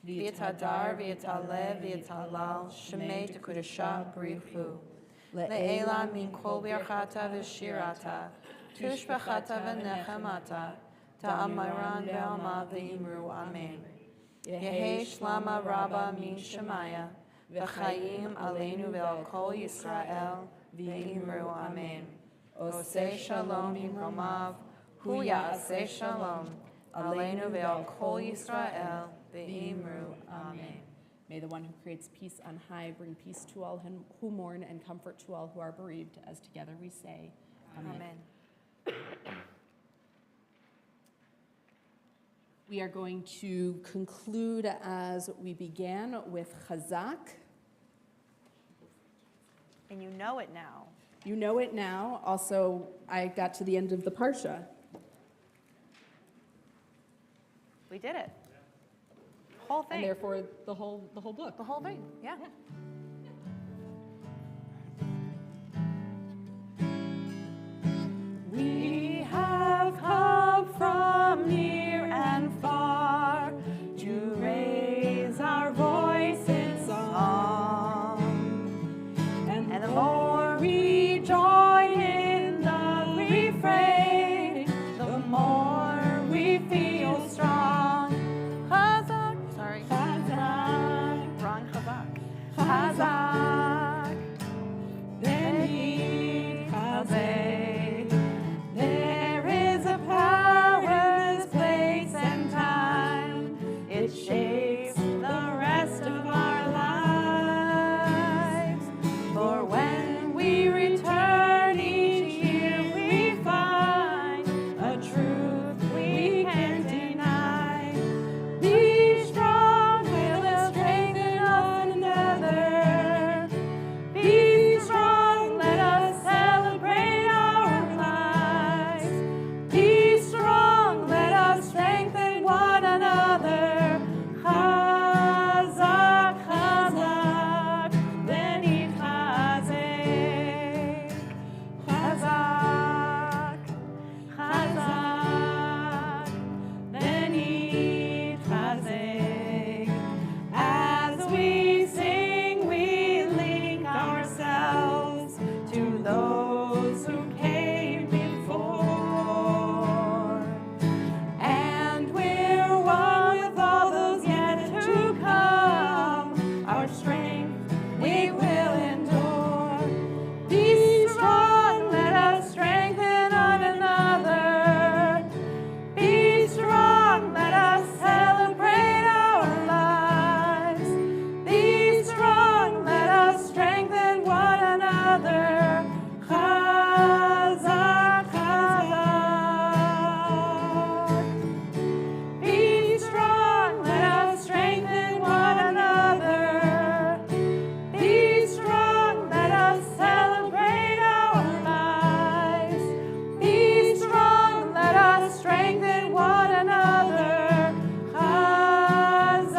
v'yitadar v'yitalev v'yitalal shemei tekudasha b'richu. Le'ela min kol birchata v'shirata, tushbachata v'nechemata, ta'amiran ve'alma v'imru amen. Yehei shlama Rabbah min shemaya, v'chayim aleinu ve'al kol Yisrael v'imru amen. Oseh shalom b'mromav, hu ya'aseh shalom, aleinu ve'al kol Yisrael v'imru amen. May the one who creates peace on high bring peace to all who mourn and comfort to all who are bereaved, as together we say, amen. We are going to conclude as we began with Chazak. And you know it now. You know it now. Also, I got to the end of the Parsha. We did it. Whole thing. And therefore, the whole book. The whole thing, yeah. We have come from near and far to raise our voice in song. And the more we join in the refrain, the more we feel strong. Chazak, sorry. Chazak. Wrong Chazak. Chazak. Beni Chazak. There is a power in this place and time. It shapes the rest of our lives. For when we return each year, we find a truth we can't deny. Be strong, let us strengthen one another. Be strong, let us celebrate our lives. Be strong, let us strengthen one another. Chazak, chazak, v'nit chazek. Chazak, chazak, v'nit chazek. As we sing, we link ourselves to those who came before. And we're one with all those yet to come. Our strength we will endure. Be strong, let us strengthen one another. Be strong, let us celebrate our lives. Be strong, let us strengthen one another. Chazak, chazak. Be strong, let us strengthen one another. Be strong, let us celebrate our lives. Be strong, let us strengthen one another. Chazak,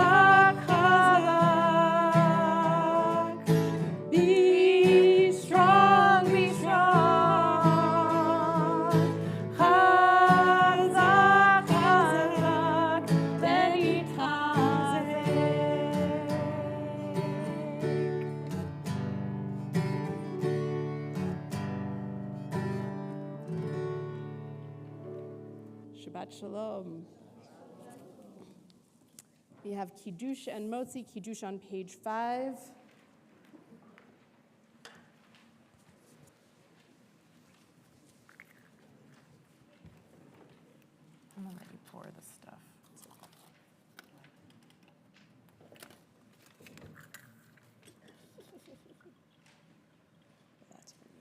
chazak. Be strong, be strong. Chazak, chazak, v'nit chazek. Shabbat Shalom. We have Kiddush and Motzi. Kiddush on page 5. pour the stuff. That's for you.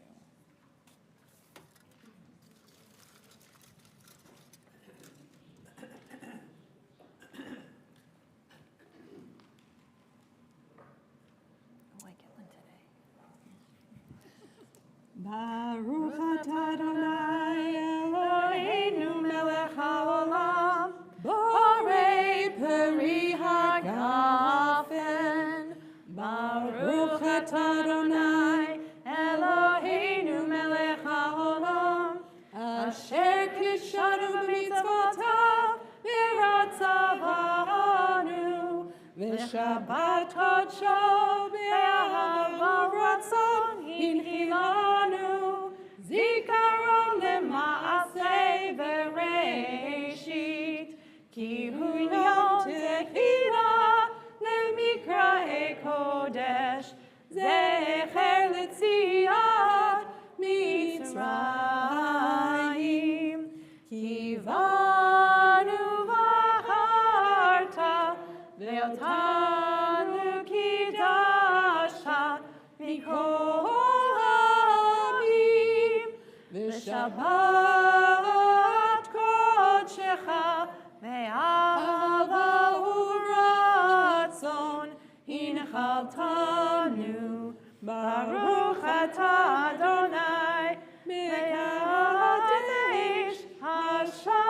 Oh, I get one today. Baruch atah Adonai Eloheinu melech haolam, borei peri hagafen. Baruch atah Adonai Eloheinu melech haolam, asher kishanu b'mitzvotav v'ratzavanu, v'shabbat kodsho be'ahava ratzon hinchilanu, zikaron lema'aseh v'reishit, ki hu yom tehila lemikra'e kodesh, zecher letziat Mitzrayim, ki vanu v'acharta ve'otanu kidasha mikol ha'amim, v'shabbat kodshecha ve'ahava u'ratzon hinchaltanu. Baruch atah Adonai me'kadesh haShabbat.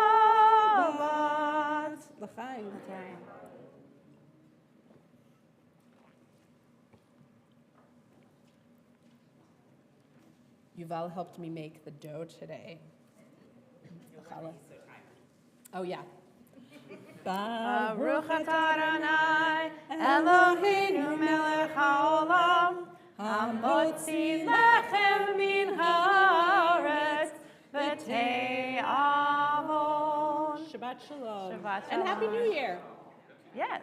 L'chaim. Yuval helped me make the dough today. Oh yeah. Baruch atah Adonai Eloheinu melech haolam, hamotzi lechem min haaretz v'te'avon. Shabbat shalom. Shabbat And Happy shalom. New Year. Yes.